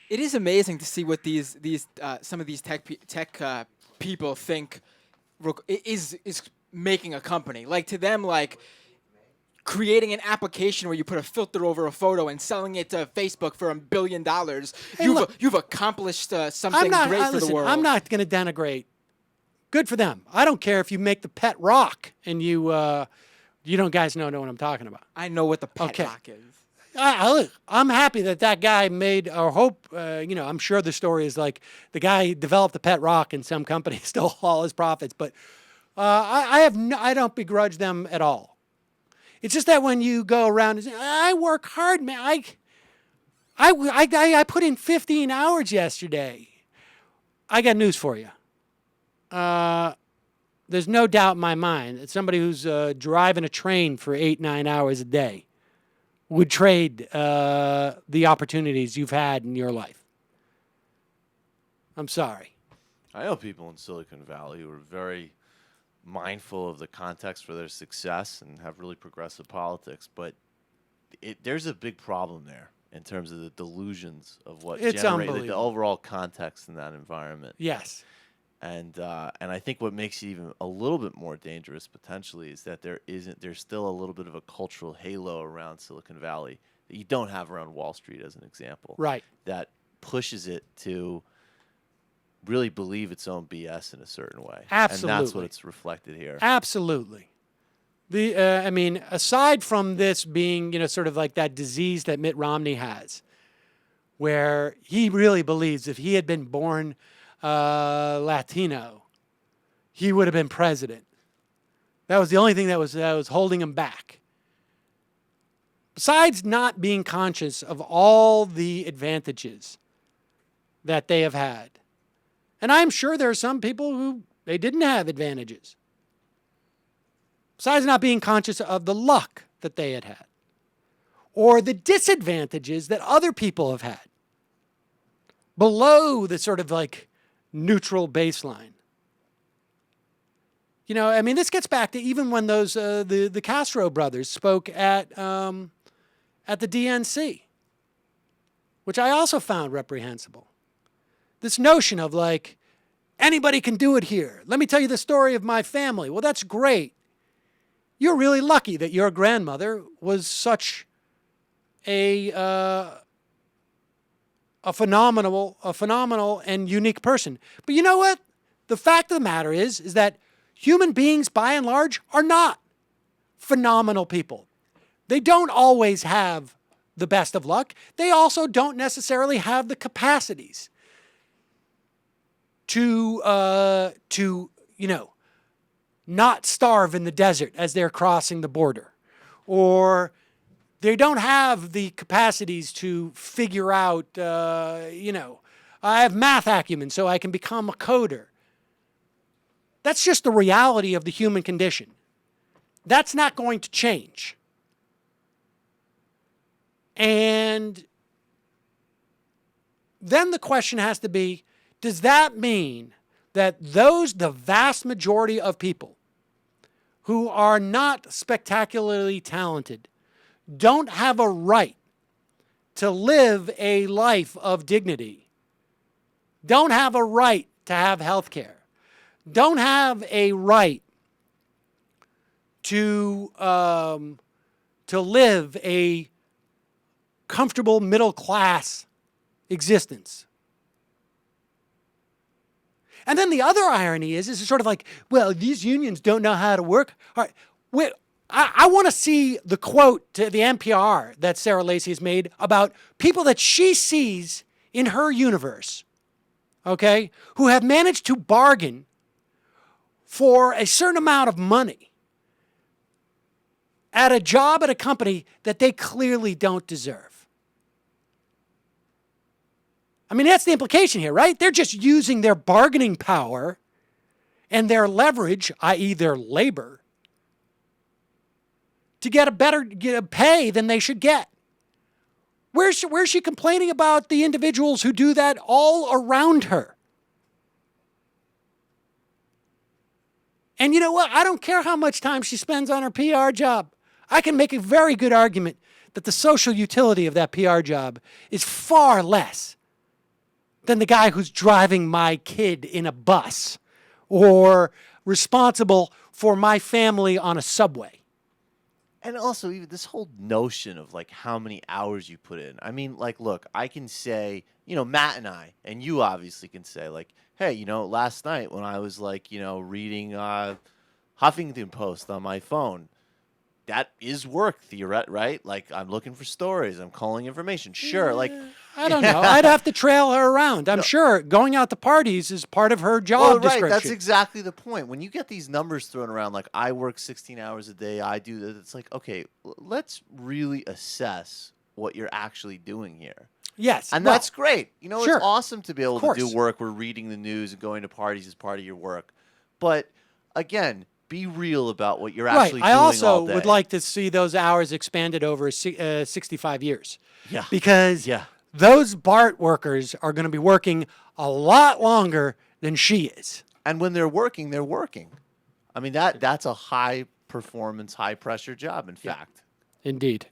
It is amazing to see what some of these tech people think is making a company. Like to them, like creating an application where you put a filter over a photo and selling it to Facebook for $1 billion. Hey, look, You've accomplished something great for the world. I'm not going to denigrate. Good for them. I don't care if you make the pet rock and you don't guys know what I'm talking about. I know what the pet rock is. I'm happy that guy made, or hope, I'm sure the story is like the guy developed the pet rock and some company stole all his profits, but I don't begrudge them at all. It's just that when you go around and say, I work hard, man, I put in 15 hours yesterday. I got news for you. There's no doubt in my mind that somebody who's driving a train for 8-9 hours a day would trade the opportunities you've had in your life. I'm sorry. I know people in Silicon Valley who are very mindful of the context for their success and have really progressive politics, but there's a big problem there in terms of the delusions of what generated the overall context in that environment. Yes. And I think what makes it even a little bit more dangerous potentially is that there's still a little bit of a cultural halo around Silicon Valley that you don't have around Wall Street, as an example. Right. That pushes it to really believe its own BS in a certain way. Absolutely. And that's what it's reflected here. Absolutely. Aside from this being, sort of like that disease that Mitt Romney has, where he really believes if he had been born Latino, he would have been president. That was the only thing that was holding him back. Besides not being conscious of all the advantages that they have had. And I'm sure there are some people who they didn't have advantages. Besides not being conscious of the luck that they had or the disadvantages that other people have had below the sort of like neutral baseline. This gets back to even when those the Castro brothers spoke at the DNC, which I also found reprehensible. This notion of like, anybody can do it here. Let me tell you the story of my family. Well, that's great. You're really lucky that your grandmother was such a phenomenal and unique person. But you know what? The fact of the matter is that human beings, by and large, are not phenomenal people. They don't always have the best of luck. They also don't necessarily have the capacities to not starve in the desert as they're crossing the border. Or they don't have the capacities to figure out, I have math acumen so I can become a coder. That's just the reality of the human condition. That's not going to change. And then the question has to be, does that mean that the vast majority of people who are not spectacularly talented don't have a right to live a life of dignity, don't have a right to have health care, don't have a right to live a comfortable middle class existence? And then the other irony is sort of like, well, these unions don't know how to work. All right, I want to see the quote to the NPR that Sarah Lacy has made about people that she sees in her universe, okay, who have managed to bargain for a certain amount of money at a job at a company that they clearly don't deserve. That's the implication here, right? They're just using their bargaining power and their leverage, i.e. their labor, to get a pay than they should get. Where's she complaining about the individuals who do that all around her? And you know what? I don't care how much time she spends on her PR job. I can make a very good argument that the social utility of that PR job is far less than the guy who's driving my kid in a bus or responsible for my family on a subway. And also, even this whole notion of like how many hours you put in. I mean, like, look, I can say, Matt and I, and you obviously can say, like, hey, last night when I was like, reading Huffington Post on my phone, that is work, right? Like, I'm looking for stories, I'm calling information. Sure, like, I don't know. I'd have to trail her around. I'm sure going out to parties is part of her job right. description. That's exactly the point. When you get these numbers thrown around, like I work 16 hours a day, I do that. It's like, okay, let's really assess what you're actually doing here. Yes. And well, that's great. sure. It's awesome to be able to do course. work where reading the news and going to parties is part of your work. But again, be real about what you're actually Right. I doing also all day. would like to see those hours expanded over 65 years. Yeah. Because those BART workers are going to be working a lot longer than she is. And when they're working, they're working. I mean, that's a high performance, high pressure job, in fact. Indeed.